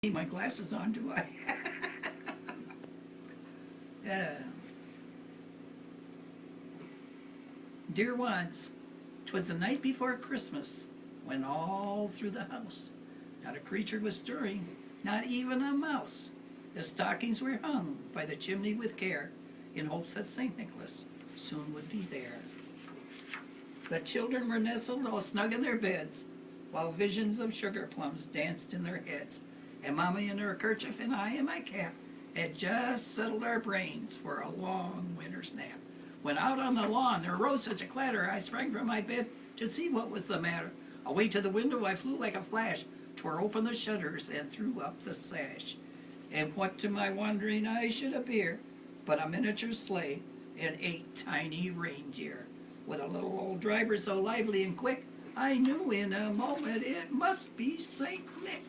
Need my glasses on, do I? uh, Dear ones, 'twas the night before Christmas, when all through the house not a creature was stirring, not even a mouse. The stockings were hung by the chimney with care, in hopes that St. Nicholas soon would be there. The children were nestled all snug in their beds, while visions of sugar plums danced in their heads, and Mamma in her kerchief and I in my cap had just settled our brains for a long winter's nap. When out on the lawn there arose such a clatter, I sprang from my bed to see what was the matter. Away to the window I flew like a flash, tore open the shutters and threw up the sash. And what to my wondering eyes should appear but a miniature sleigh and 8 tiny reindeer. With a little old driver so lively and quick, I knew in a moment it must be St. Nick.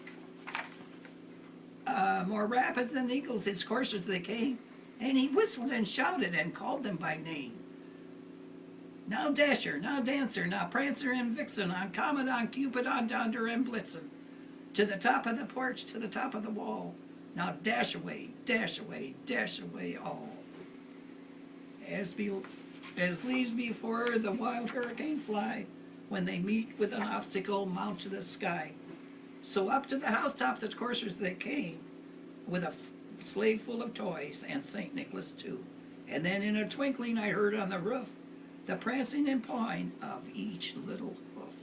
More rapid than eagles his coursers they came, and he whistled and shouted and called them by name. Now Dasher, now Dancer, now Prancer and Vixen, on Comet, on Cupid, on Donder and Blitzen, to the top of the porch, to the top of the wall. Now dash away, dash away, dash away all. As leaves before the wild hurricane fly, when they meet with an obstacle, mount to the sky. So up to the housetop the coursers they came, with a sleigh full of toys, and St. Nicholas too. And then in a twinkling I heard on the roof the prancing and pawing of each little hoof.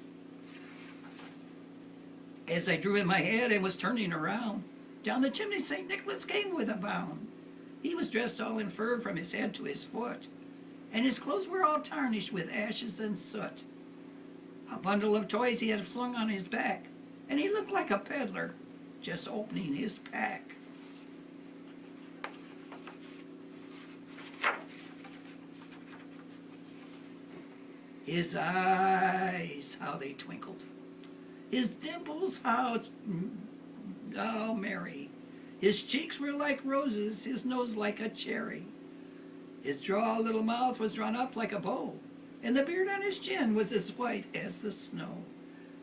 As I drew in my head and was turning around, down the chimney St. Nicholas came with a bound. He was dressed all in fur from his head to his foot, and his clothes were all tarnished with ashes and soot. A bundle of toys he had flung on his back, and he looked like a peddler just opening his pack. His eyes, how they twinkled. His dimples, how merry. His cheeks were like roses, his nose like a cherry. His droll little mouth was drawn up like a bow, and the beard on his chin was as white as the snow.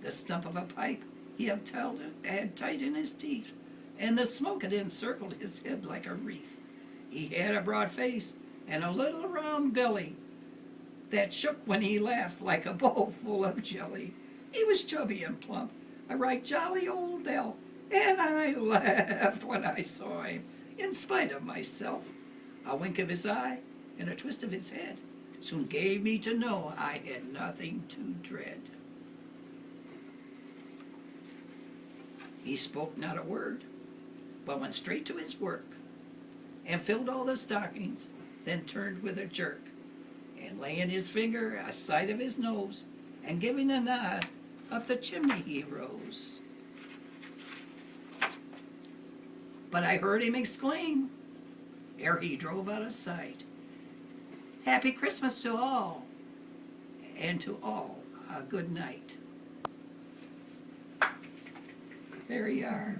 The stump of a pipe he had tight in his teeth, and the smoke had encircled his head like a wreath. He had a broad face and a little round belly that shook when he laughed like a bowl full of jelly. He was chubby and plump, a right jolly old elf, and I laughed when I saw him, in spite of myself. A wink of his eye and a twist of his head soon gave me to know I had nothing to dread. He spoke not a word, but went straight to his work, and filled all the stockings, then turned with a jerk, and laying his finger aside of his nose, and giving a nod, up the chimney he rose. But I heard him exclaim, ere he drove out of sight, "Happy Christmas to all, and to all a good night." There you are.